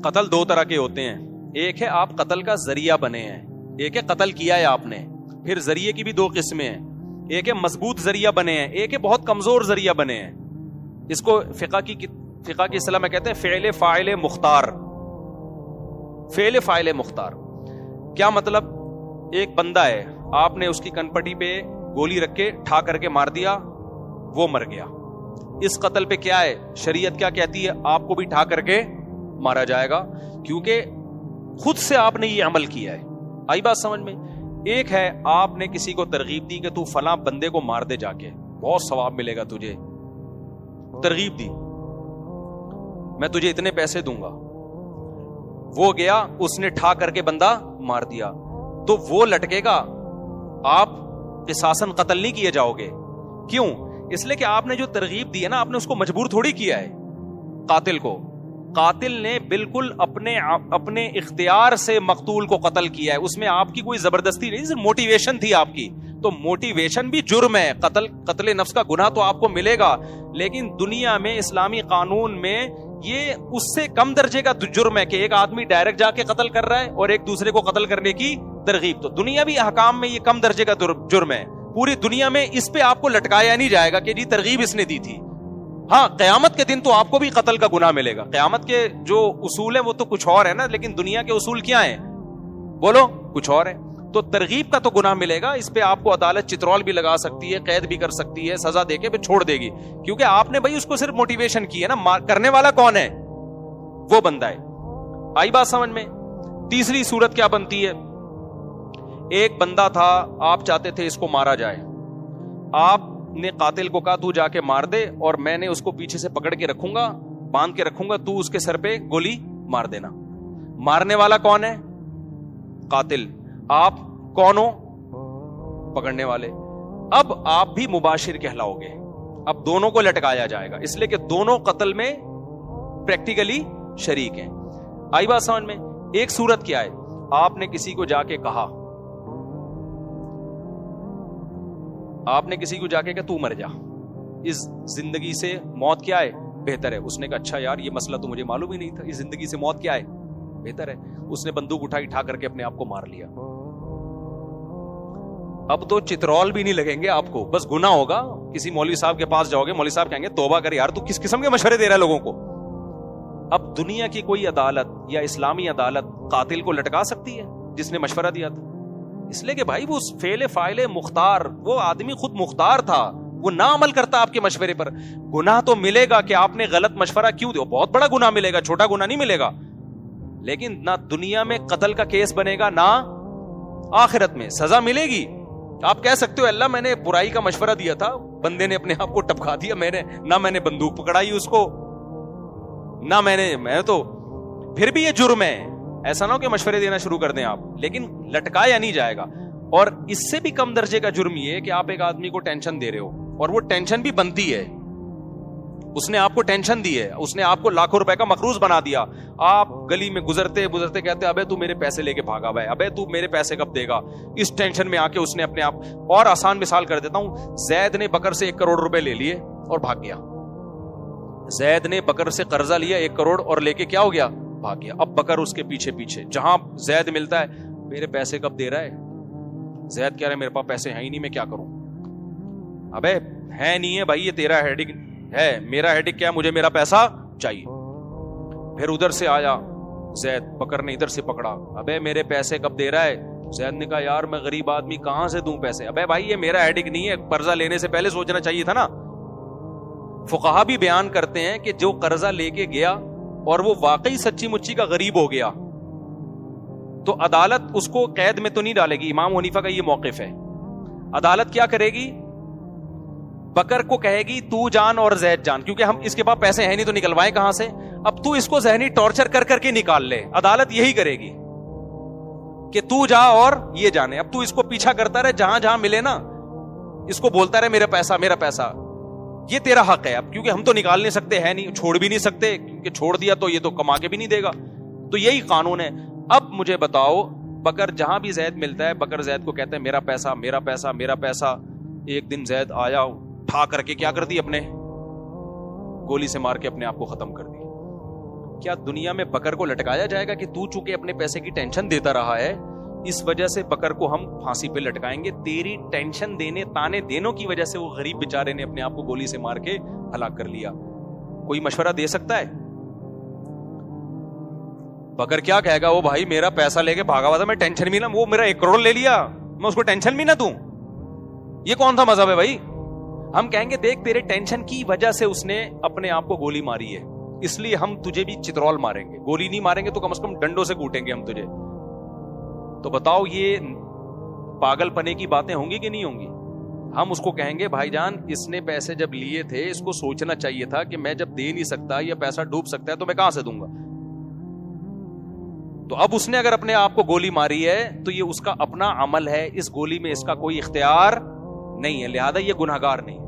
قتل دو طرح کے ہوتے ہیں. ایک ہے آپ قتل کا ذریعہ بنے ہیں, ایک ہے قتل کیا ہے آپ نے. پھر ذریعے کی بھی دو قسمیں ہیں, ایک ہے مضبوط ذریعہ بنے ہیں, ایک ہے بہت کمزور ذریعہ بنے ہیں. اس کو فقہ کی اصطلاح میں کہتے ہیں فعل فاعل مختار. فعل فاعل مختار کیا مطلب؟ ایک بندہ ہے, آپ نے اس کی کنپٹی پہ گولی رکھ کے ٹھا کر کے مار دیا, وہ مر گیا. اس قتل پہ کیا ہے, شریعت کیا کہتی ہے؟ آپ کو بھی ٹھا کر کے مارا جائے گا, کیونکہ خود سے آپ نے یہ عمل کیا ہے. آئی بات سمجھ میں؟ ایک ہے آپ نے کسی کو ترغیب دی کہ تو فلاں بندے کو مار دے, جا کے بہت ثواب ملے گا تجھے. ترغیب دی, میں تجھے اتنے پیسے دوں گا. وہ گیا, اس نے ٹھا کر کے بندہ مار دیا, تو وہ لٹکے گا, آپ قصاصاً قتل نہیں کیے جاؤ گے. کیوں؟ اس لیے کہ آپ نے جو ترغیب دی ہے نا, آپ نے اس کو مجبور تھوڑی کیا ہے قاتل کو. قاتل نے بالکل اپنے اختیار سے مقتول کو قتل کیا ہے, اس میں آپ کی کوئی زبردستی نہیں, صرف موٹیویشن تھی آپ کی. تو موٹیویشن بھی جرم ہے. قتل نفس کا گناہ تو آپ کو ملے گا, لیکن دنیا میں اسلامی قانون میں یہ اس سے کم درجے کا جرم ہے کہ ایک آدمی ڈائریکٹ جا کے قتل کر رہا ہے اور ایک دوسرے کو قتل کرنے کی ترغیب. تو دنیاوی احکام میں یہ کم درجے کا جرم ہے. پوری دنیا میں اس پہ آپ کو لٹکایا نہیں جائے گا کہ جی ترغیب اس نے دی تھی. ہاں, قیامت کے دن تو آپ کو بھی قتل کا گناہ ملے گا. قیامت کے جو اصول ہیں وہ تو کچھ اور ہے نا, لیکن دنیا کے اصول کیا ہیں بولو, کچھ اور ہے. تو ترغیب کا تو گناہ ملے گا, اس پہ آپ کو عدالت چترول بھی لگا سکتی ہے, قید بھی کر سکتی ہے, سزا دے کے پھر چھوڑ دے گی, کیونکہ آپ نے بھائی اس کو صرف موٹیویشن کی ہے نا. کرنے والا کون ہے؟ وہ بندہ ہے. آئی بات سمجھ میں؟ تیسری صورت کیا بنتی ہے؟ ایک بندہ تھا, آپ چاہتے تھے اس کو مارا جائے, آپ نے قاتل کو کہا تو جا کے مار دے, اور میں نے اس کو پیچھے سے پکڑ کے رکھوں گا, باندھ کے رکھوں گا, تو اس کے سر پہ گولی مار دینا. مارنے والا کون ہے؟ قاتل. آپ کون ہو؟ پکڑنے والے. اب آپ بھی مباشر کہلاؤ گے. اب دونوں کو لٹکایا جائے گا, اس لیے کہ دونوں قتل میں پریکٹیکلی شریک ہیں. آئی بات سمجھ میں؟ ایک صورت کیا ہے, آپ نے کسی کو جا کے کہا, آپ نے کسی کو جا کے کہا تو مر جا, اس زندگی سے موت کیا ہے بہتر ہے. اس نے کہا اچھا یار یہ مسئلہ تو مجھے معلوم ہی نہیں تھا, اس زندگی سے موت کیا ہے بہتر ہے. اس نے بندوق اٹھائی, ٹھا کر کے اپنے آپ کو مار لیا. اب تو چترول بھی نہیں لگیں گے آپ کو, بس گناہ ہوگا. کسی مولوی صاحب کے پاس جاؤ گے, مولوی صاحب کہیں گے توبہ کر یار, تو کس قسم کے مشورے دے رہا ہے لوگوں کو. اب دنیا کی کوئی عدالت یا اسلامی عدالت قاتل کو لٹکا سکتی ہے جس نے مشورہ دیا تھا؟ اس لیے کہ بھائی وہ فعل فاعل مختار, وہ آدمی خود مختار تھا, وہ نہ عمل کرتا آپ کے مشورے پر. گناہ تو ملے گا کہ آپ نے غلط مشورہ کیوں دیا, بہت بڑا گناہ ملے گا, چھوٹا گناہ نہیں ملے گا. لیکن نہ دنیا میں قتل کا کیس بنے گا, نہ آخرت میں سزا ملے گی. آپ کہہ سکتے ہو اللہ میں نے برائی کا مشورہ دیا تھا, بندے نے اپنے آپ کو ٹپکا دیا, میں نے بندوق پکڑائی اس کو, نہ میں تو پھر بھی یہ جرم ہے. ایسا نہ ہو کہ مشورے دینا شروع کر دیں آپ, لیکن لٹکایا نہیں جائے گا. اور اس سے بھی کم درجے کا جرم یہ ہے کہ آپ ایک آدمی کو ٹینشن دے رہے ہو, اور وہ ٹینشن بھی بنتی ہے, اس نے آپ کو ٹینشن دی ہے, اس نے آپ کو لاکھوں روپے کا مقروض بنا دیا. آپ گلی میں گزرتے کہتے ابے تو میرے پیسے لے کے بھاگا ہوا ہے, ابے تو میرے پیسے کب دے گا. اس ٹینشن میں آ کے اس نے اپنے آپ, اور آسان مثال کر دیتا ہوں, زید نے بکر سے 1 کروڑ روپے لے لیے اور بھاگ گیا. زید نے بکر سے قرضہ لیا 1 کروڑ اور لے کے کیا ہو گیا, بھاگ گیا. اب بکر اس کے پیچھے, جہاں زید ملتا ہے میرے پیسے کب دے رہا ہے. زید کہہ رہا ہے میرے پاس پیسے ہیں ہی نہیں, میں کیا کروں. ابے ہے نہیں ہے بھائی, یہ تیرا ہیڈک ہے, میرا ہیڈک کیا, مجھے میرا پیسہ چاہیے. پھر ادھر سے آیا زید, بکر نے ادھر سے پکڑا, ابے میرے پیسے کب دے رہا ہے. زید نے کہا یار میں غریب آدمی کہاں سے دوں پیسے. ابے بھائی یہ میرا ہیڈک نہیں ہے, قرضہ لینے سے پہلے سوچنا چاہیے تھا نا. فقہا بھی بیان کرتے ہیں کہ جو قرضہ لے کے گیا اور وہ واقعی سچی مچی کا غریب ہو گیا, تو عدالت اس کو قید میں تو نہیں ڈالے گی. امام حنیفہ کا یہ موقف ہے. عدالت کیا کرے گی, بکر کو کہے گی تو جان اور زید جان, کیونکہ ہم اس کے پاس پیسے ہیں نہیں تو نکلوائیں کہاں سے. اب تو اس کو ذہنی ٹارچر کر کر کے نکال لے. عدالت یہی کرے گی کہ تو جا اور یہ جانے. اب تو اس کو پیچھا کرتا رہے, جہاں جہاں ملے نا اس کو بولتا رہے میرا پیسہ, یہ تیرا حق ہے. اب کیونکہ ہم تو نکال نہیں سکتے, ہے نہیں, چھوڑ بھی نہیں سکتے, کیونکہ چھوڑ دیا تو یہ تو کما کے بھی نہیں دے گا. تو یہی قانون ہے. اب مجھے بتاؤ, بکر جہاں بھی زید ملتا ہے, بکر زید کو کہتا ہے میرا پیسہ. ایک دن زید آیا, اٹھا کر کے کیا کر دی, اپنے گولی سے مار کے اپنے آپ کو ختم کر دی. کیا دنیا میں بکر کو لٹکایا جائے گا کہ تو چونکہ اپنے پیسے کی ٹینشن دیتا رہا ہے اس وجہ سے بکر کو ہم پھانسی پہ لٹکائیں گے؟ تیری ٹینشن دینے تانے دینوں کی وجہ سے وہ غریب بیچارے نے اپنے آپ کو گولی سے مار کے ہلاک کر لیا. کوئی مشورہ دے سکتا ہے؟ بکر کیا کہے گا, وہ بھائی میرا پیسہ لے کے بھاگا ہوا تھا, میں ٹینشن بھی نہ, وہ میرا 1 کروڑ لے لیا, میں اس کو ٹینشن بھی نہ دوں. یہ کون تھا مذہب ہے بھائی؟ ہم کہیں گے دیکھ تیرے ٹینشن کی وجہ سے اس نے اپنے آپ کو گولی ماری ہے, اس لیے ہم تجھے بھی چترول ماریں گے, گولی نہیں ماریں گے تو کم از کم ڈنڈوں سے کوٹیں گے ہم تجھے. تو بتاؤ یہ پاگل پنے کی باتیں ہوں گی کہ نہیں ہوں گی؟ ہم اس کو کہیں گے بھائی جان اس نے پیسے جب لیے تھے اس کو سوچنا چاہیے تھا کہ میں جب دے نہیں سکتا یا پیسہ ڈوب سکتا ہے تو میں کہاں سے دوں گا. تو اب اس نے اگر اپنے آپ کو گولی ماری ہے تو یہ اس کا اپنا عمل ہے, اس گولی میں اس کا کوئی اختیار نہیں ہے, لہذا یہ گنہگار نہیں.